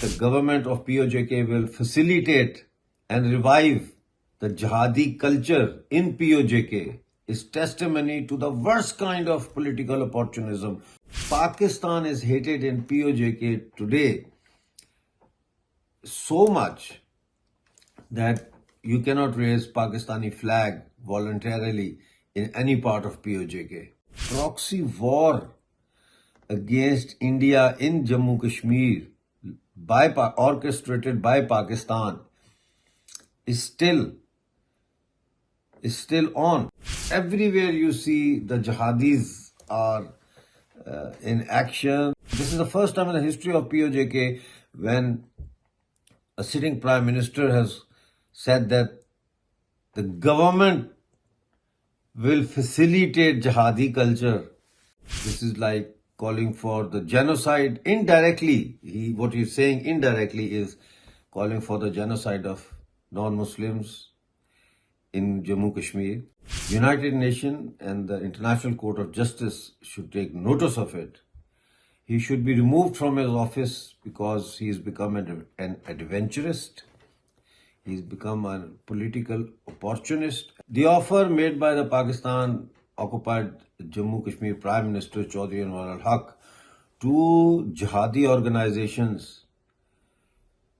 the government of POJK will facilitate and revive the jihadi culture in POJK is testimony to the worst kind of political opportunism. Pakistan is hated in POJK today so much that you cannot raise Pakistani flag voluntarily in any part of POJK. Proxy war against India in Jammu Kashmir orchestrated by Pakistan is still on. Everywhere you see the jihadis are in action. This is the first time in the history of POJK when a sitting prime minister has said that the government will facilitate jihadi culture. This is like calling for the genocide indirectly. What he's saying indirectly is calling for the genocide of non-Muslims in Jammu Kashmir. United Nations and the International Court of Justice should take notice of it. He should be removed from his office because he's become an adventurist. He's become a political opportunist. The offer made by the Pakistan-occupied Jammu Kashmir Prime Minister Chaudhry Anwar al-Haq to jihadi organizations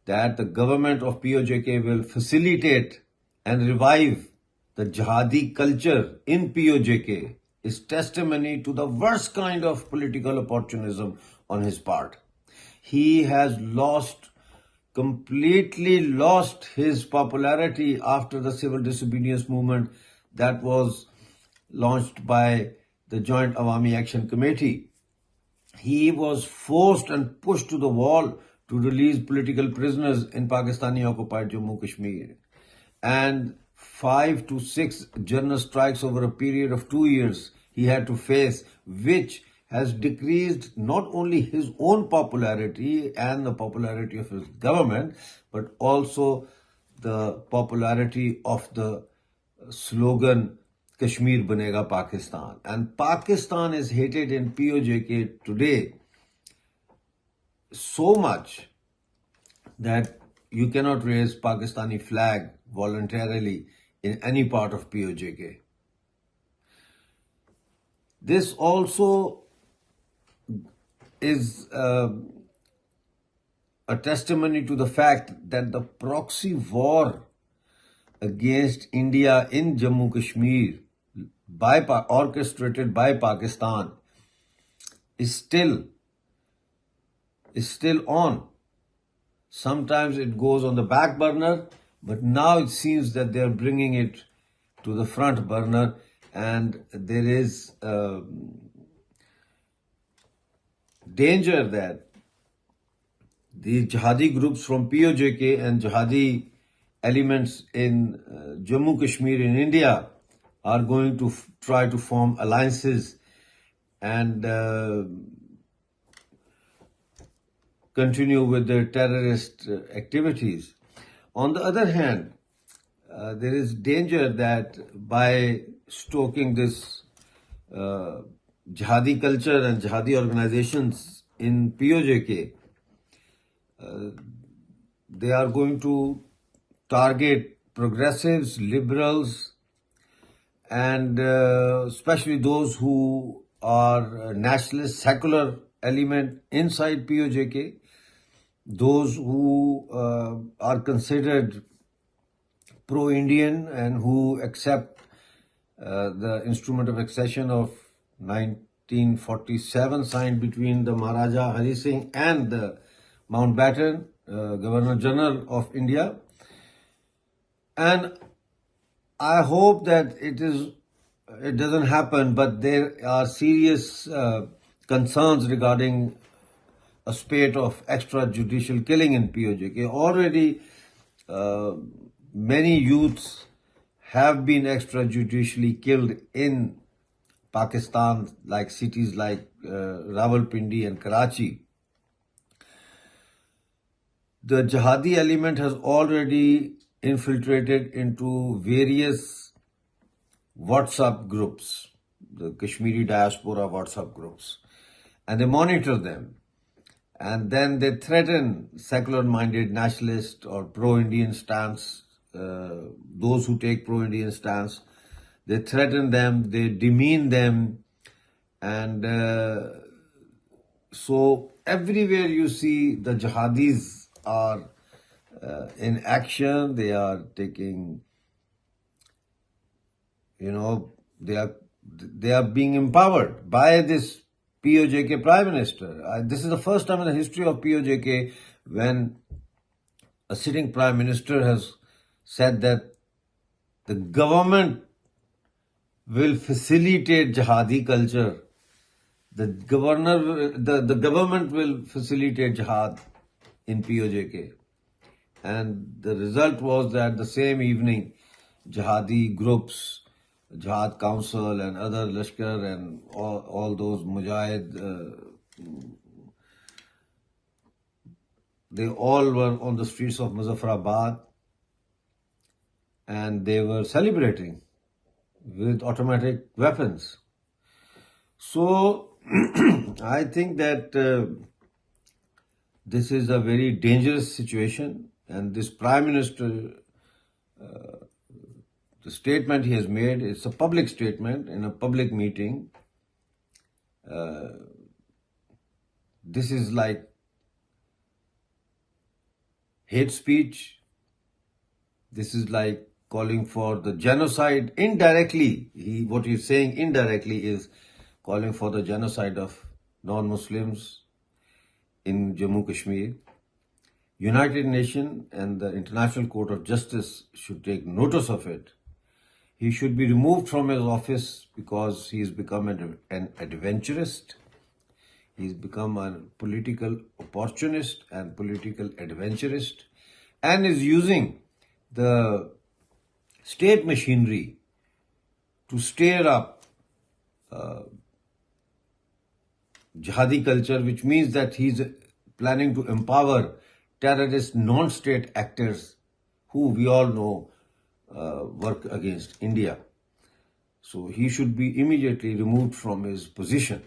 that the government of POJK will facilitate and revive the jihadi culture in POJK is testimony to the worst kind of political opportunism on his part. He has completely lost his popularity after the civil disobedience movement that was launched by the Joint Awami Action Committee. He was forced and pushed to the wall to release political prisoners in Pakistani-occupied Jammu Kashmir. And 5 to 6 general strikes over a period of 2 years he had to face, which has decreased not only his own popularity and the popularity of his government, but also the popularity of the slogan Kashmir Banega Pakistan. And Pakistan is hated in POJK today so much that you cannot raise Pakistani flag voluntarily in any part of POJK. This also is a testimony to the fact that the proxy war against India in Jammu Kashmir orchestrated by Pakistan is still on. Sometimes it goes on the back burner, but now it seems that they're bringing it to the front burner, and there is danger that the jihadi groups from POJK and jihadi elements in Jammu Kashmir in India are going to try to form alliances and continue with their terrorist activities. On the other hand, there is danger that by stoking this jihadi culture and jihadi organizations in POJK, they are going to target progressives, liberals, and especially those who are nationalist, secular element inside POJK, those who are considered pro-Indian and who accept the instrument of accession of 1947 signed between the Maharaja Hari Singh and the Mountbatten, Governor General of India. And I hope that it doesn't happen, but there are serious concerns regarding a spate of extrajudicial killing in POJK. Already, many youths have been extrajudicially killed in Pakistan, like cities like Rawalpindi and Karachi. The jihadi element has already infiltrated into various WhatsApp groups, the Kashmiri diaspora WhatsApp groups, and they monitor them. and then they threaten secular-minded nationalists or pro-Indian stance, those who take pro-Indian stance. They threaten them, they demean them, and so everywhere you see the jihadis are in action. They are taking, they are being empowered by this POJK Prime Minister. This is the first time in the history of POJK when a sitting Prime Minister has said that the government will facilitate jihadi culture. The government will facilitate jihad in POJK. And the result was that the same evening, jihadi groups, Jihad Council and other Lashkar and all those Mujahid, they all were on the streets of Muzaffarabad and they were celebrating with automatic weapons. So I think that this is a very dangerous situation, and this Prime Minister, the statement he has made, it's a public statement in a public meeting. This is like hate speech. This is like calling for the genocide indirectly. What he's saying indirectly is calling for the genocide of non-Muslims in Jammu Kashmir. United Nations and the International Court of Justice should take notice of it. He should be removed from his office because he's become an adventurist. He's become a political opportunist and political adventurist, and is using the state machinery to stir up jihadi culture, which means that he's planning to empower terrorist non-state actors who we all know work against India. So he should be immediately removed from his position.